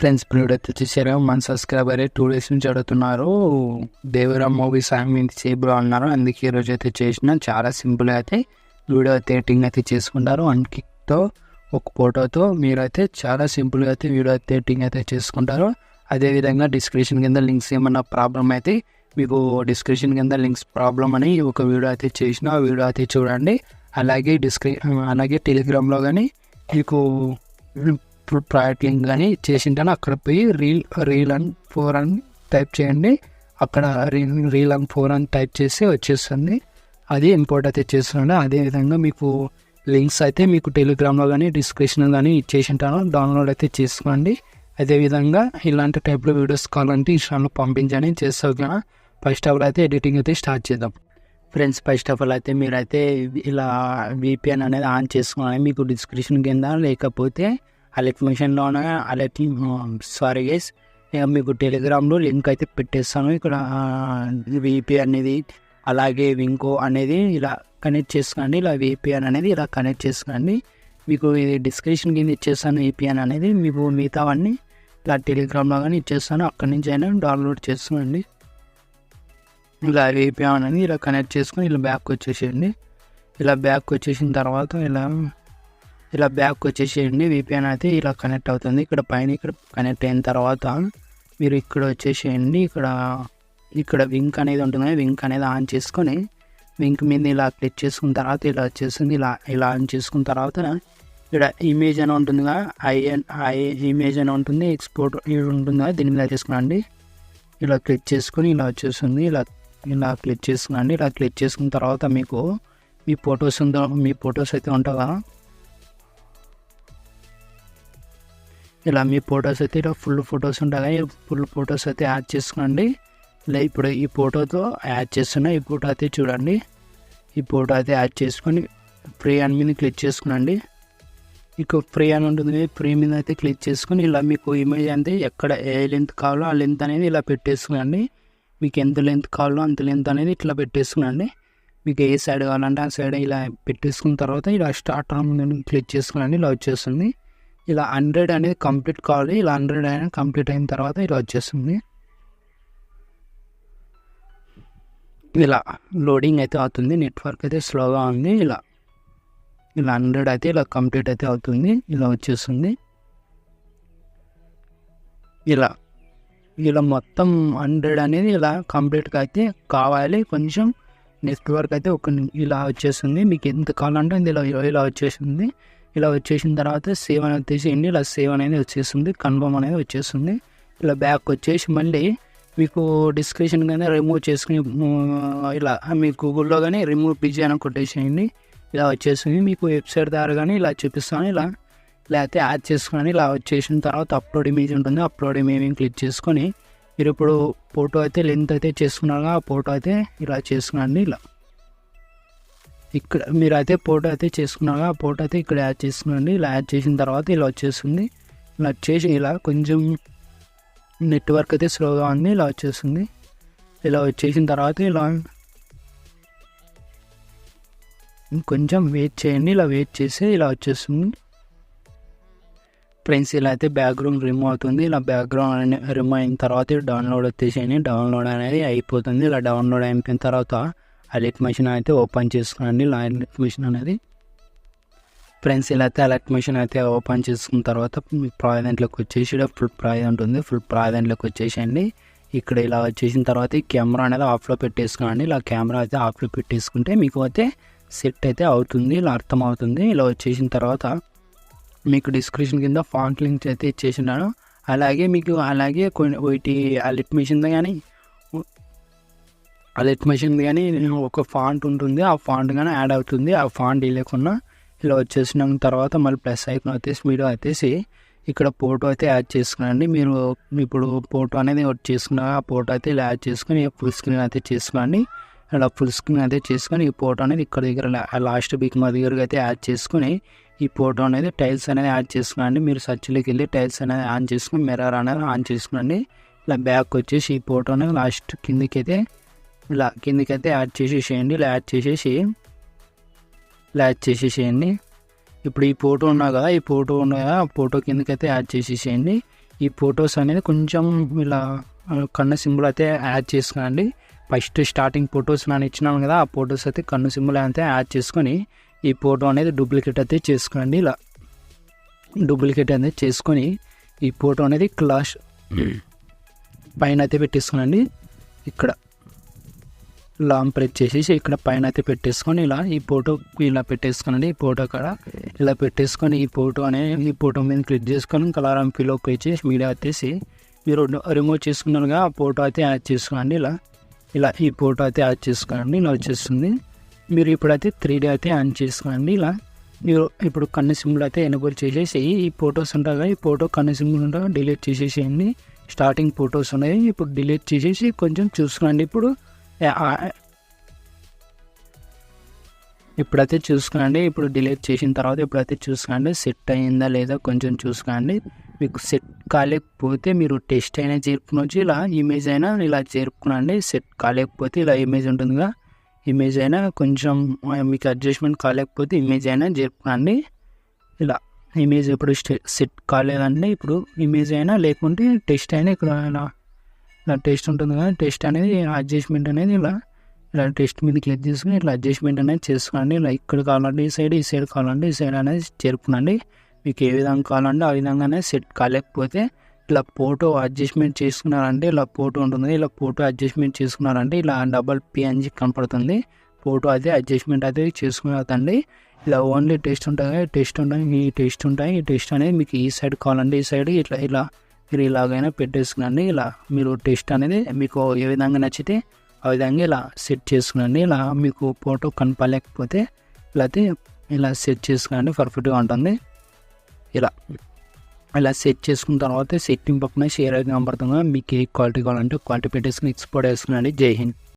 Friends ఇప్పుడు వచ్చేసారు మన సబ్స్క్రైబర్ 2 డేస్ నుంచి అడుగుతున్నారు దేవరామ్ మూవీ సాంగ్ మీద చేయబో అన్నారు. అందుకే ఈరోజు అయితే చేసిన చాలా సింపుల్గా అయితే వీడియో అయితే ఎడిటింగ్ అయితే చేసుకుంటారు. వన్ క్లిక్తో ఒక ఫోటోతో మీరైతే చాలా సింపుల్గా అయితే వీడియో అయితే ఎడిటింగ్ అయితే చేసుకుంటారు. అదేవిధంగా డిస్క్రిప్షన్ కింద లింక్స్ ఏమన్నా ప్రాబ్లం అయితే మీకు డిస్క్రిప్షన్ కింద లింక్స్ ప్రాబ్లం అని ఒక వీడియో అయితే చేసిన ఆ వీడియో అయితే చూడండి. అలాగే టెలిగ్రామ్లో కానీ మీకు ప్రాజెక్ట్ లింక్ కానీ చేసింటాను. అక్కడ పోయి రీల్ అండ్ 4 అని టైప్ చేయండి. అక్కడ రీల్ అండ్ 4 అని టైప్ చేసి వచ్చేస్తుంది. అది ఇంపోర్ట్ అయితే చేస్తున్నాను. అదేవిధంగా మీకు లింక్స్ అయితే మీకు టెలిగ్రామ్లో కానీ డిస్క్రిప్షన్ కానీ ఇచ్చేసింటాను, డౌన్లోడ్ అయితే చేసుకోండి. అదేవిధంగా ఇలాంటి టైప్లో వీడియోస్ కావాలంటే ఇన్స్టాలో పంపించండి, చేస్తావు కదా. ఫస్ట్ ఆఫ్ ఆల్ అయితే ఎడిటింగ్ అయితే స్టార్ట్ చేద్దాం. ఫ్రెండ్స్ ఫస్ట్ ఆఫ్ ఆల్ అయితే మీరైతే ఇలా VPN అనేది ఆన్ చేసుకోవాలి. మీకు డిస్క్రిప్షన్ కింద లేకపోతే అలర్ట్ మిషన్లోనే సారీ గైస్, మీకు టెలిగ్రామ్లో లింక్ అయితే పెట్టేస్తాను. ఇక్కడ VPN అనేది అలాగే వింకో అనేది ఇలా కనెక్ట్ చేసుకోండి. ఇలా VPN అనేది ఇలా కనెక్ట్ చేసుకోండి. మీకు ఇది డిస్క్రిప్షన్ కింద ఇచ్చేస్తాను. VPN అనేది మీకు మిగతావన్నీ ఇలా టెలిగ్రామ్లో కానీ ఇచ్చేస్తాను, అక్కడి నుంచి అయినా డౌన్లోడ్ చేసుకోండి. ఇలా VPN అనేది ఇలా కనెక్ట్ చేసుకొని ఇలా బ్యాక్ వచ్చేసేయండి. ఇలా బ్యాక్ వచ్చేసిన తర్వాత ఇలా బ్యాక్ వచ్చేసేయండి. VPN అయితే ఇలా కనెక్ట్ అవుతుంది. ఇక్కడ పైన ఇక్కడ కనెక్ట్ అయిన తర్వాత మీరు ఇక్కడ వచ్చేసేయండి. ఇక్కడ వింక్ అనేది ఉంటుంది. వింక్ అనేది ఆన్ చేసుకొని వింక్ మీద ఇలా క్లిక్ చేసుకున్న తర్వాత ఇలా వచ్చేస్తుంది. ఇలా ఆన్ చేసుకున్న తర్వాత ఇక్కడ ఇమేజ్ అని ఉంటుందిగా, ఐ ఇమేజ్ అని ఉంటుంది, ఎక్స్పోర్ట్ ఉంటుందిగా, దీని మీద చేసుకోండి. ఇలా క్లిక్ చేసుకొని ఇలా వచ్చేస్తుంది. ఇలా క్లిక్ చేసుకోండి. ఇలా క్లిక్ చేసుకున్న తర్వాత మీకు మీ ఫొటోస్ అయితే ఉంటాయా, ఇలా మీ ఫొటోస్ అయితే ఇలా ఫుల్ ఫొటోస్ ఉంటాయి. ఫుల్ ఫొటోస్ అయితే యాడ్ చేసుకోండి. ఇలా ఇప్పుడు ఈ ఫోటోతో యాడ్ చేస్తున్నా. ఈ ఫోటో అయితే చూడండి. ఈ ఫోటో అయితే యాడ్ చేసుకొని ఫ్రీ అని మీద క్లిక్ చేసుకోండి. మీకు ఫ్రీ అని ఉంటుంది. ఫ్రీ మీద అయితే క్లిక్ చేసుకొని ఇలా మీకు ఇమేజ్ అంటే ఎక్కడ ఏ లెంత్ కావాలో ఆ లెంత్ అనేది ఇలా పెట్టేసుకోండి. మీకు ఎంత లెంత్ కావాలో అంత లెంత్ అనేది ఇట్లా పెట్టేసుకోండి. మీకు ఏ సైడ్ కావాలంటే ఆ సైడ్ ఇలా పెట్టేసుకున్న తర్వాత ఇలా స్టార్ట్ అని క్లిక్ చేసుకోండి. ఇలా వచ్చేస్తుంది. ఇలా 100 అనేది కంప్లీట్ కావాలి. ఇలా 100 అనేది కంప్లీట్ అయిన తర్వాత ఇలా వచ్చేస్తుంది. ఇలా లోడింగ్ అయితే అవుతుంది. నెట్వర్క్ అయితే స్లోగా ఉంది. ఇలా 100 అయితే ఇలా కంప్లీట్ అయితే అవుతుంది. ఇలా వచ్చేస్తుంది. ఇలా మొత్తం 100 అనేది ఇలా కంప్లీట్గా అయితే కావాలి. కొంచెం నెట్వర్క్ అయితే ఇలా వచ్చేస్తుంది. మీకు ఎంత కావాలంటే ఇలా వచ్చేసింది. ఇలా వచ్చేసిన తర్వాత సేవ్ అనేది తీసేయండి. ఇలా సేవ్ అనేది వచ్చేస్తుంది. కన్ఫర్మ్ అనేది వచ్చేస్తుంది. ఇలా బ్యాక్ వచ్చేసి మళ్ళీ మీకు డిస్క్రిప్షన్ కానీ రిమూవ్ చేసుకుని ఇలా మీ గూగుల్లో కానీ రిమూవ్ పిజీ అని కొట్టేసేయండి. ఇలా వచ్చేసింది. మీకు వెబ్సైట్ ద్వారా కానీ ఇలా చూపిస్తాను. ఇలా అయితే యాడ్ చేసుకుని ఇలా వచ్చేసిన తర్వాత అప్లోడ్ ఇమేజ్ ఉంటుంది. అప్లోడ్ ఇమేజ్ క్లిక్ చేసుకొని మీరు ఇప్పుడు ఫోటో అయితే లెంత్ అయితే చేసుకున్నారు. ఆ ఫోటో అయితే ఇలా చేసుకునండి. ఇలా ఇక్కడ మీరు అయితే ఫోటో అయితే చేసుకున్నారు. ఆ ఫోటో అయితే ఇక్కడ యాడ్ చేసుకునండి. ఇలా యాడ్ చేసిన తర్వాత ఇలా వచ్చేస్తుంది. ఇలా వచ్చేసి ఇలా కొంచెం నెట్వర్క్ అయితే స్లోగా ఉంది. ఇలా వచ్చేస్తుంది. ఇలా వచ్చేసిన తర్వాత ఇలా కొంచెం వెయిట్ చేయండి. ఇలా వెయిట్ చేసి ఇలా వచ్చేస్తుంది. ఫ్రెండ్స్ ఇలా అయితే బ్యాక్గ్రౌండ్ రిమూవ్ అవుతుంది. ఇలా బ్యాక్గ్రౌండ్ రిమూవ్ అయిన తర్వాత డౌన్లోడ్ వచ్చేసేయండి. డౌన్లోడ్ అనేది అయిపోతుంది. ఇలా డౌన్లోడ్ అయిపోయిన తర్వాత అలర్ట్ మిషన్ అయితే ఓపెన్ చేసుకోండి. ఇలా అలర్ట్ మిషన్ అనేది ఫ్రెండ్స్ ఇలా అయితే అలర్ట్ మిషన్ అయితే ఓపెన్ చేసుకున్న తర్వాత మీ ప్రాజెక్ట్లోకి వచ్చేసి ఇక్కడ ఫుల్ ప్రాజెక్ట్ ఉంటుంది. ఫుల్ ప్రాజెక్ట్లోకి వచ్చేసేయండి. ఇక్కడ ఇలా వచ్చేసిన తర్వాత ఈ కెమెరా అనేది ఆఫ్లో పెట్టేసుకోండి. ఇలా కెమెరా అయితే ఆఫ్లో పెట్టేసుకుంటే మీకు అయితే సెట్ అయితే అవుతుంది. ఇలా అర్థమవుతుంది. ఇలా వచ్చేసిన తర్వాత మీకు డిస్క్రిప్షన్ కింద ఫాంట్ లింక్స్ అయితే ఇచ్చేసినాను. అలాగే కొన్ని అలర్ట్ మిషన్ కానీ ఒక ఫాంట్ ఉంటుంది. ఆ ఫాంట్ కానీ యాడ్ అవుతుంది. ఆ ఫాంట్ లేకుండా ఇలా వచ్చేసిన తర్వాత మళ్ళీ ప్లస్ ఐకాన్ వచ్చేసి వీడియో వచ్చేసి ఇక్కడ ఫోటో అయితే యాడ్ చేసుకునండి. మీరు ఇప్పుడు ఫోటో అనేది చేసుకున్న ఆ ఫోటో అయితే ఇలా యాడ్ చేసుకుని ఫుల్ స్క్రీన్ అయితే చేసుకోండి. ఇలా ఫుల్ స్క్రీన్ అయితే చేసుకొని ఈ ఫోటో అనేది ఇక్కడ దగ్గర లాస్ట్ బిగ్ మా దగ్గరకి అయితే యాడ్ చేసుకుని ఈ ఫోటో అనేది టైల్స్ అనేది యాడ్ చేసుకోండి. మీరు సర్చ్లోకి వెళ్ళి టైల్స్ అనేది ఆన్ చేసుకుని మిర్రర్ అనేది ఆన్ చేసుకోండి. ఇలా బ్యాక్ వచ్చేసి ఈ ఫోటో అనేది లాస్ట్ కిందకైతే యాడ్ చేసేసేయండి. ఇలా యాడ్ చేసేసేయండి. ఇప్పుడు ఈ ఫోటో ఉన్నా కదా, ఆ ఫోటో కిందకైతే యాడ్ చేసేసేయండి. ఈ ఫొటోస్ అనేది కొంచెం ఇలా కన్ను సింబల్ అయితే యాడ్ చేసుకోండి. ఫస్ట్ స్టార్టింగ్ ఫొటోస్ నేను ఇచ్చినాను కదా, ఆ ఫొటోస్ అయితే కన్ను సింబల్ అయితే యాడ్ చేసుకొని ఈ ఫోటో అనేది డూప్లికేట్ అయితే చేసుకోండి. ఇలా డూప్లికేట్ అనేది చేసుకొని ఈ ఫోటో అనేది క్లాస్ పైన అయితే పెట్టేసుకోనండి. ఇక్కడ లాంగ్ ప్రెస్ చేసేసి ఇక్కడ పైన అయితే పెట్టేసుకొని ఇలా ఈ ఫోటో ఇలా పెట్టేసుకోనండి. ఈ ఫోటో కాడ ఇలా పెట్టేసుకొని ఈ ఫోటో మీద క్లిక్ చేసుకొని కలర్ ఫిల్అప్ చేసి మీడియా వచ్చేసి మీరు రిమూవ్ చేసుకున్నారుగా ఆ ఫోటో అయితే యాడ్ చేసుకోండి. ఇలా ఈ ఫోటో అయితే యాడ్ చేసుకోండి. ఇలా వచ్చేస్తుంది. మీరు ఇప్పుడైతే 3D అయితే ఆన్ చేసుకోండి. ఇలా మీరు ఇప్పుడు కన్ను సింబల్ అయితే ఎనేబుల్ చేసేసి ఈ ఫొటోస్ ఉంటాయి కదా, ఈ ఫోటో కన్ను సింబల్ ఉంటాయి డిలీట్ చేసేసేయండి. స్టార్టింగ్ ఫొటోస్ ఉన్నాయి ఇప్పుడు డిలీట్ చేసేసి కొంచెం చూసుకోండి. ఇప్పుడైతే చూసుకోండి. ఇప్పుడు డిలీట్ చేసిన తర్వాత ఇప్పుడైతే చూసుకోండి సెట్ అయ్యిందా లేదా కొంచెం చూసుకోండి. మీకు సెట్ కాలేకపోతే మీరు టెస్ట్ అయినా జరుపుకోవచ్చు, ఇలా ఇమేజ్ అయినా ఇలా జరుపుకునండి. సెట్ కాలేకపోతే ఇలా ఇమేజ్ ఉంటుందిగా, ఇమేజ్ అయినా కొంచెం మీకు అడ్జస్ట్మెంట్ కాలేకపోతే ఇమేజ్ అయినా జరుపుకోండి. ఇలా ఇమేజ్ ఇప్పుడు సెట్ కాలేదండి. ఇప్పుడు ఇమేజ్ అయినా లేకుంటే టెస్ట్ అయినా ఇక్కడ ఇలా టెస్ట్ ఉంటుంది కదా, టెస్ట్ అనేది అడ్జస్ట్మెంట్ అనేది ఇలా టెస్ట్ మీద క్లిక్ చేసుకుని ఇట్లా అడ్జస్ట్మెంట్ అనేది చేసుకోండి. ఇలా ఇక్కడ కావాలంటే ఈ సైడ్ కావాలంటే ఈ సైడ్ అనేది జరుపుకోండి. మీకు ఏ విధంగా కావాలంటే ఆ విధంగానే సెట్ కాలేకపోతే ఇలా ఫోటో అడ్జస్ట్మెంట్ చేసుకున్నారంటే ఇలా ఫోటో ఉంటుంది, ఇలా ఫోటో అడ్జస్ట్మెంట్ చేసుకున్నారంటే ఇలా డబల్ PNG కనపడుతుంది. ఫోటో అయితే అడ్జస్ట్మెంట్ అయితే చేసుకునేదండి. ఇలా ఓన్లీ టెస్ట్ ఉంటుంది, ఈ టెస్ట్ అనేది మీకు ఈ సైడ్ కావాలంటే ఈ సైడ్ ఇలా మీరు ఇలాగైనా పెట్టేసుకునండి. ఇలా మీరు టెస్ట్ అనేది మీకు ఏ విధంగా నచ్చితే ఆ విధంగా ఇలా సెట్ చేసుకునండి. ఇలా మీకు ఫోటో కనపడలేకపోతే ఇలా సెట్ చేసుకునండి, పర్ఫెక్ట్గా ఉంటుంది. ఇలా సెట్ చేసుకున్న తర్వాత సెట్టింగ్ పక్కన షేర్ అయితే కనపడుతుంది. మీకు ఏ క్వాలిటీ కావాలంటే క్వాలిటీ పెట్టేసుకుని ఎక్స్పోర్ట్ వేసుకునండి. జై హింద్.